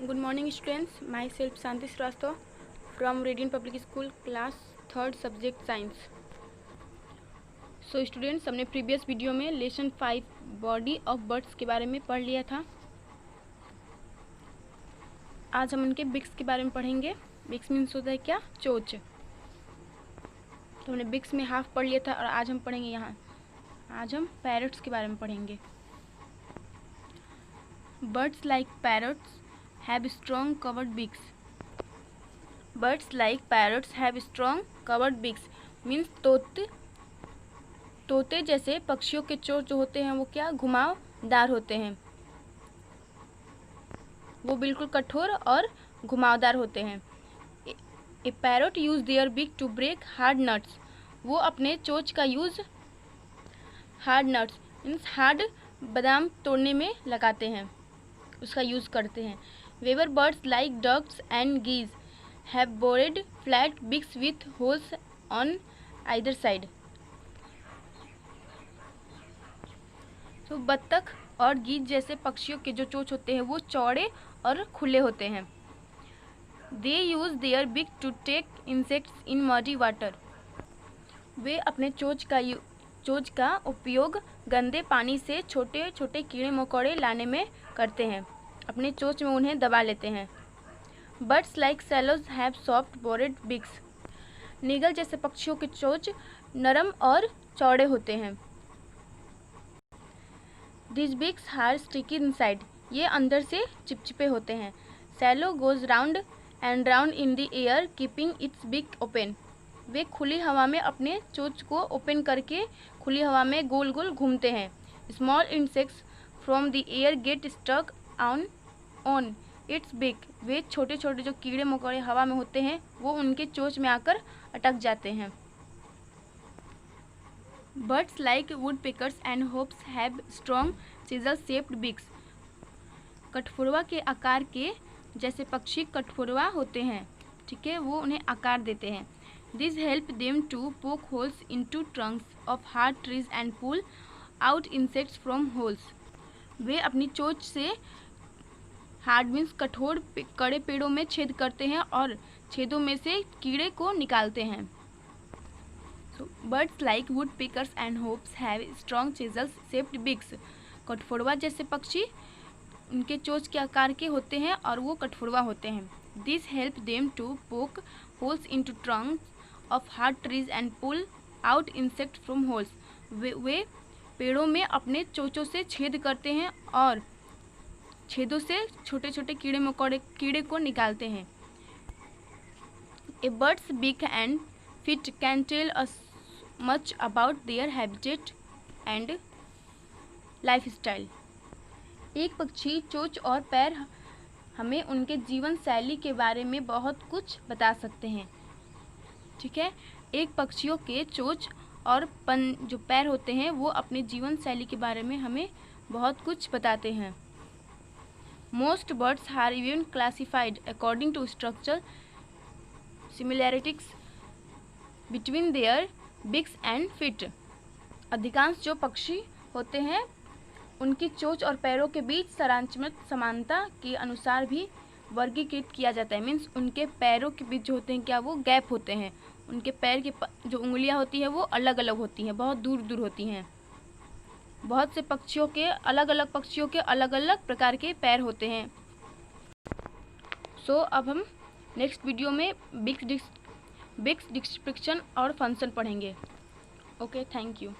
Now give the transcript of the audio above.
Good morning students, myself Shanti Srivastava from Radiant Public School class 3rd subject science. So students, हमने previous video में lesson 5 body of birds के बारे में पढ़ लिया था. आज हम उनके बिक्स के बारे में पढ़ेंगे. बिक्स मीन्स होता है क्या? चोच. तो हमने बिक्स में हाफ पढ़ लिया था और आज हम पढ़ेंगे यहाँ. आज हम पैरट्स के बारे में पढ़ेंगे. Birds like parrots have strong covered beaks. Birds like parrots have strong covered beaks. Means तोते जैसे पक्षियों के चोंच जो होते हैं वो क्या घुमावदार होते हैं. वो बिल्कुल कठोर और घुमावदार होते हैं. A parrot use their beak to break hard nuts. वो अपने चोंच का use hard nuts means hard बादाम तोड़ने में लगाते हैं, उसका यूज़ करते हैं. Whereas birds like ducks and geese have broad flat beaks with holes on either side. तो बत्तख और गीज जैसे पक्षियों के जो चोंच होते हैं वो चौड़े और खुले होते हैं. They use their beak to take insects in muddy water. वे अपने चोंच का उपयोग गंदे पानी से छोटे छोटे कीड़े मकोड़े लाने में करते हैं. अपने चोंच में उन्हें दबा लेते हैं. Birds like swallows have soft broad beaks. नीगल जैसे पक्षियों के चोंच नरम और चौड़े होते हैं. This beaks are sticky inside. ये अंदर से चिपचिपे होते हैं. Swallow goes round and round in the air keeping its beak open. वे खुली हवा में अपने चोंच को ओपन करके खुली हवा में गोल गोल घूमते हैं. Small insects from the air get stuck on its beak. वे छोटे छोटे जो कीड़े मकोड़े हवा में होते हैं वो उनके चोंच में आकर अटक जाते हैं. Birds like woodpeckers and hoopoes have strong chisel shaped beaks. कठफोड़वा के आकार के जैसे पक्षी कठफोड़वा होते हैं, ठीक है, वो उन्हें आकार देते हैं. This help them to poke holes into trunks of hard trees and pull out insects from holes. वे अपनी चोंच से हार्ड मीन्स कठोर कड़े पेड़ों में छेद करते हैं और छेदों में से कीड़े को निकालते हैं. So birds like woodpeckers and hoopoes have strong chisel shaped beaks. कठफोड़वा जैसे पक्षी उनके चोंच के आकार के होते हैं और वो कठफोड़वा होते हैं. This help them to poke holes into trunks of hard trees and pull out insect from holes. वे पेड़ों में अपने चोंचों से छेद करते हैं और छेदों से छोटे छोटे कीड़े मकोड़े कीड़े को निकालते हैं. A bird's beak and feet can tell us much about their habitat and lifestyle. एक पक्षी चोंच और पैर हमें उनके जीवन शैली के बारे में बहुत कुछ बता सकते हैं, ठीक है. एक पक्षियों के चोंच और जो पैर होते हैं वो अपने जीवन शैली के बारे में हमें बहुत कुछ बताते हैं. Most birds are even classified according to structure similarities between their beaks and feet. अधिकांश जो पक्षी होते हैं उनकी चोंच और पैरों के बीच सारांशमत समानता के अनुसार भी वर्गीकृत किया जाता है. मीन्स उनके पैरों के बीच जो होते हैं क्या वो गैप होते हैं. उनके पैर की जो उंगलियां होती हैं वो अलग अलग होती हैं, बहुत दूर दूर होती हैं. बहुत से पक्षियों के अलग अलग प्रकार के पैर होते हैं. सो अब हम नेक्स्ट वीडियो में बिक्स डिस्क्रिप्शन और फंक्शन पढ़ेंगे. Okay, thank you.